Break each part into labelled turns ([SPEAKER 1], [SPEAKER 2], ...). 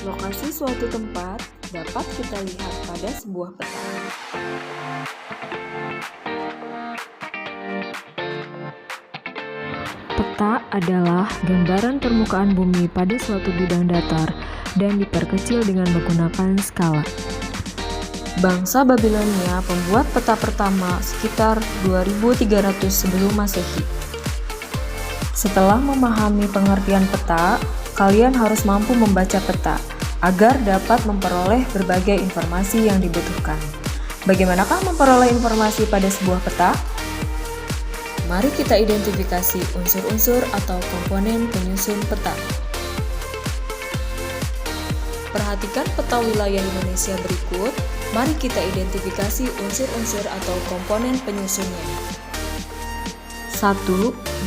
[SPEAKER 1] Lokasi suatu tempat dapat kita lihat pada sebuah peta. Peta adalah gambaran permukaan bumi pada suatu bidang datar dan diperkecil dengan menggunakan skala. Bangsa Babilonia membuat peta pertama sekitar 2300 sebelum Masehi. Setelah memahami pengertian peta, kalian harus mampu membaca peta agar dapat memperoleh berbagai informasi yang dibutuhkan. Bagaimanakah memperoleh informasi pada sebuah peta? Mari kita identifikasi unsur-unsur atau komponen penyusun peta. Perhatikan peta wilayah Indonesia berikut. Mari kita identifikasi unsur-unsur atau komponen penyusunnya. 1.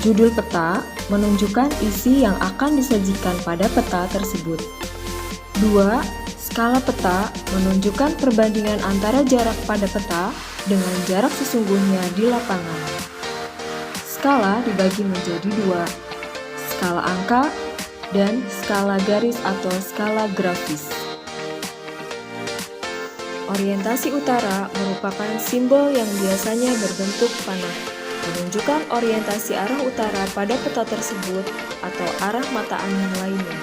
[SPEAKER 1] Judul peta menunjukkan isi yang akan disajikan pada peta tersebut. 2. Skala peta menunjukkan perbandingan antara jarak pada peta dengan jarak sesungguhnya di lapangan. Skala dibagi menjadi 2, skala angka dan skala garis atau skala grafis. Orientasi utara merupakan simbol yang biasanya berbentuk panah, menunjukkan orientasi arah utara pada peta tersebut atau arah mata angin lainnya.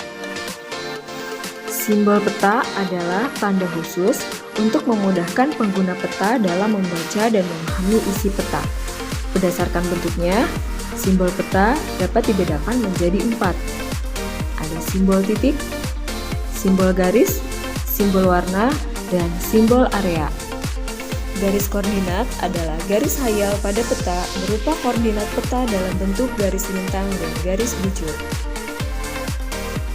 [SPEAKER 1] Simbol peta adalah tanda khusus untuk memudahkan pengguna peta dalam membaca dan memahami isi peta. Berdasarkan bentuknya, simbol peta dapat dibedakan menjadi 4. Ada simbol titik, simbol garis, simbol warna, dan simbol area. Garis koordinat adalah garis hayal pada peta berupa koordinat peta dalam bentuk garis lintang dan garis bujur.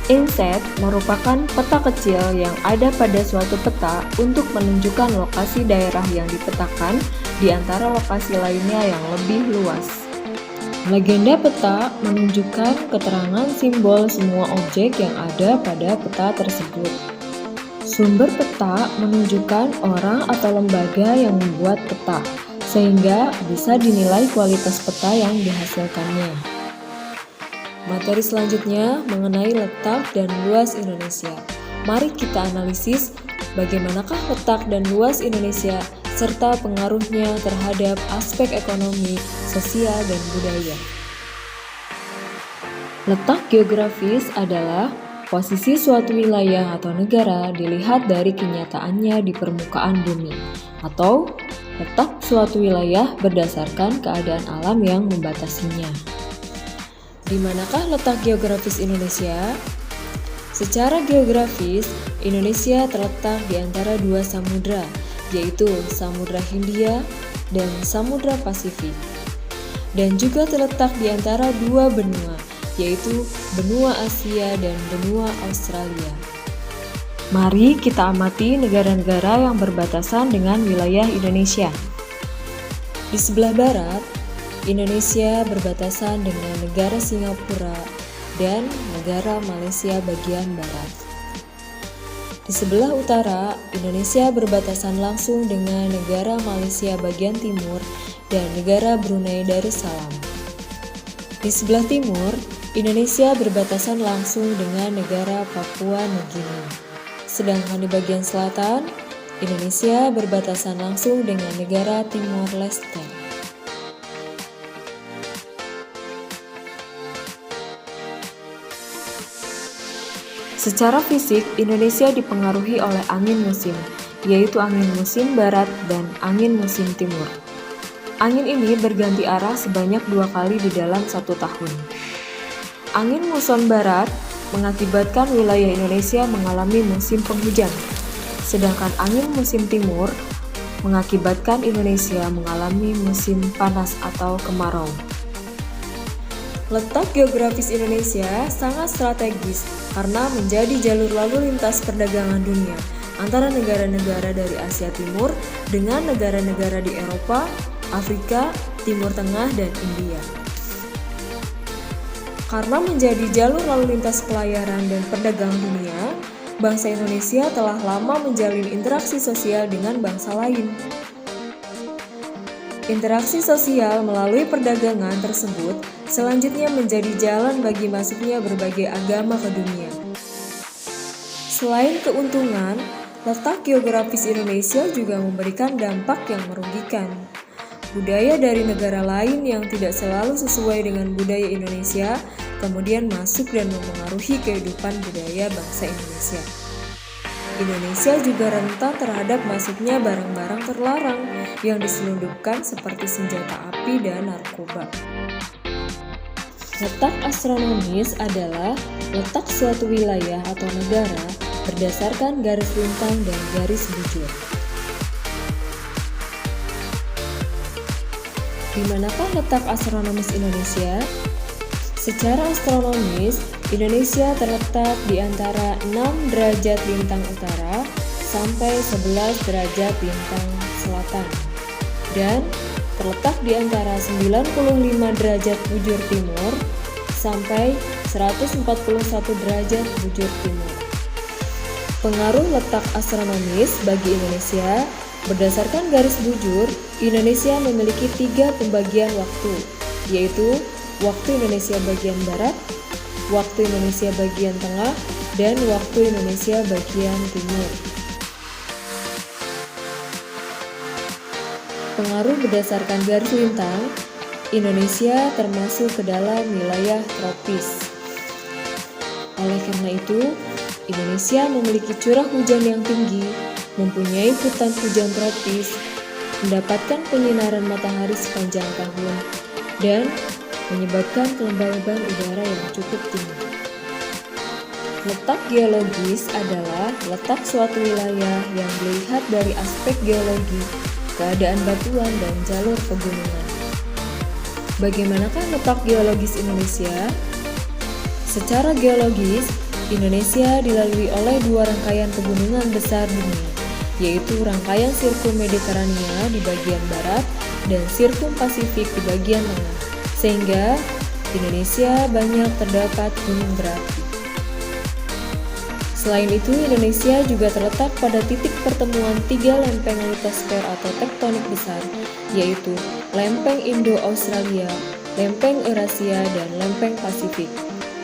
[SPEAKER 1] Inset merupakan peta kecil yang ada pada suatu peta untuk menunjukkan lokasi daerah yang dipetakan di antara lokasi lainnya yang lebih luas. Legenda peta menunjukkan keterangan simbol semua objek yang ada pada peta tersebut. Sumber peta menunjukkan orang atau lembaga yang membuat peta, sehingga bisa dinilai kualitas peta yang dihasilkannya. Materi selanjutnya mengenai letak dan luas Indonesia. Mari kita analisis bagaimanakah letak dan luas Indonesia serta pengaruhnya terhadap aspek ekonomi, sosial, dan budaya. Letak geografis adalah posisi suatu wilayah atau negara dilihat dari kenyataannya di permukaan bumi, atau letak suatu wilayah berdasarkan keadaan alam yang membatasinya. Di manakah letak geografis Indonesia? Secara geografis, Indonesia terletak di antara dua samudra, yaitu Samudra Hindia dan Samudra Pasifik, dan juga terletak di antara dua benua, yaitu benua Asia dan benua Australia. Mari kita amati negara-negara yang berbatasan dengan wilayah Indonesia. Di sebelah barat, Indonesia berbatasan dengan negara Singapura dan negara Malaysia bagian barat. Di sebelah utara, Indonesia berbatasan langsung dengan negara Malaysia bagian timur dan negara Brunei Darussalam. Di sebelah timur, Indonesia berbatasan langsung dengan negara Papua Nugini. Sedangkan di bagian selatan, Indonesia berbatasan langsung dengan negara Timor Leste. Secara fisik, Indonesia dipengaruhi oleh angin musim, yaitu angin musim barat dan angin musim timur. Angin ini berganti arah sebanyak 2 kali di dalam 1 tahun. Angin muson barat mengakibatkan wilayah Indonesia mengalami musim penghujan, sedangkan angin musim timur mengakibatkan Indonesia mengalami musim panas atau kemarau. Letak geografis Indonesia sangat strategis karena menjadi jalur lalu lintas perdagangan dunia antara negara-negara dari Asia Timur dengan negara-negara di Eropa, Afrika, Timur Tengah, dan India. Karena menjadi jalur lalu lintas pelayaran dan perdagangan dunia, bangsa Indonesia telah lama menjalin interaksi sosial dengan bangsa lain. Interaksi sosial melalui perdagangan tersebut selanjutnya menjadi jalan bagi masuknya berbagai agama ke dunia. Selain keuntungan, letak geografis Indonesia juga memberikan dampak yang merugikan. Budaya dari negara lain yang tidak selalu sesuai dengan budaya Indonesia kemudian masuk dan memengaruhi kehidupan budaya bangsa Indonesia. Indonesia juga rentan terhadap masuknya barang-barang terlarang yang diselundupkan seperti senjata api dan narkoba. Letak astronomis adalah letak suatu wilayah atau negara berdasarkan garis lintang dan garis bujur. Di manakah letak astronomis Indonesia? Secara astronomis, Indonesia terletak di antara 6 derajat lintang utara sampai 11 derajat lintang selatan dan terletak di antara 95 derajat bujur timur sampai 141 derajat bujur timur. Pengaruh letak astronomis bagi Indonesia berdasarkan garis bujur, Indonesia memiliki 3 pembagian waktu, yaitu waktu Indonesia bagian barat, waktu Indonesia bagian tengah, dan waktu Indonesia bagian timur. Pengaruh berdasarkan garis lintang, Indonesia termasuk ke dalam wilayah tropis. Oleh karena itu, Indonesia memiliki curah hujan yang tinggi, mempunyai hutan hujan tropis, mendapatkan penyinaran matahari sepanjang tahun, dan menyebabkan kelembaban udara yang cukup tinggi. Letak geologis adalah letak suatu wilayah yang dilihat dari aspek geologi, keadaan batuan, dan jalur pegunungan. Bagaimanakah letak geologis Indonesia? Secara geologis, Indonesia dilalui oleh 2 rangkaian pegunungan besar dunia, yaitu rangkaian Sirkum Mediterania di bagian barat dan Sirkum Pasifik di bagian tengah, sehingga Indonesia banyak terdapat gunung berapi. Selain itu, Indonesia juga terletak pada titik pertemuan 3 lempeng litosfer atau tektonik besar, yaitu lempeng Indo-Australia, lempeng Eurasia, dan lempeng Pasifik,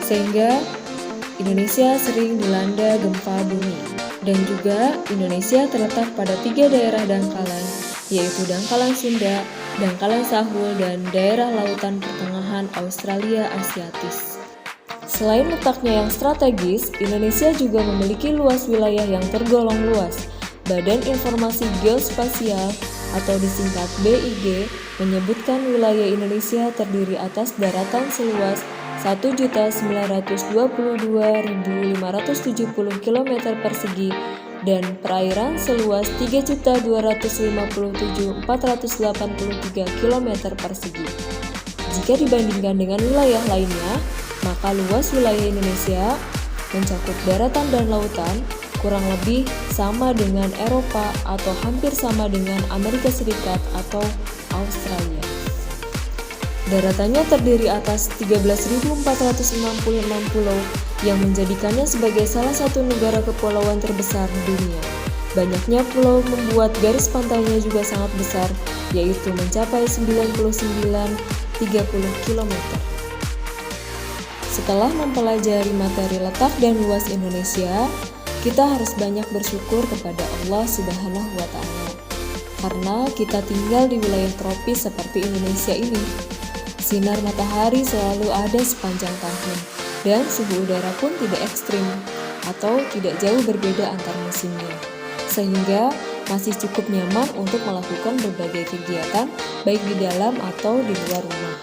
[SPEAKER 1] sehingga Indonesia sering dilanda gempa bumi. Dan juga Indonesia terletak pada 3 daerah dangkalan, yaitu dangkalan Sunda, dangkalan Sahul, dan daerah lautan pertengahan Australia Asiatis. Selain letaknya yang strategis, Indonesia juga memiliki luas wilayah yang tergolong luas. Badan Informasi Geospasial atau disingkat BIG menyebutkan wilayah Indonesia terdiri atas daratan seluas 1.922.570 km persegi dan perairan seluas 3.257.483 km persegi. Jika dibandingkan dengan wilayah lainnya, maka luas wilayah Indonesia mencakup daratan dan lautan kurang lebih sama dengan Eropa atau hampir sama dengan Amerika Serikat atau Australia. Daratannya terdiri atas 13.466 pulau yang menjadikannya sebagai salah satu negara kepulauan terbesar di dunia. Banyaknya pulau membuat garis pantainya juga sangat besar, yaitu mencapai 99,30 km. Setelah mempelajari materi letak dan luas Indonesia, kita harus banyak bersyukur kepada Allah Subhanahu wa Ta'ala, karena kita tinggal di wilayah tropis seperti Indonesia ini. Sinar matahari selalu ada sepanjang tahun, dan suhu udara pun tidak ekstrim atau tidak jauh berbeda antar musimnya, sehingga masih cukup nyaman untuk melakukan berbagai kegiatan baik di dalam atau di luar rumah.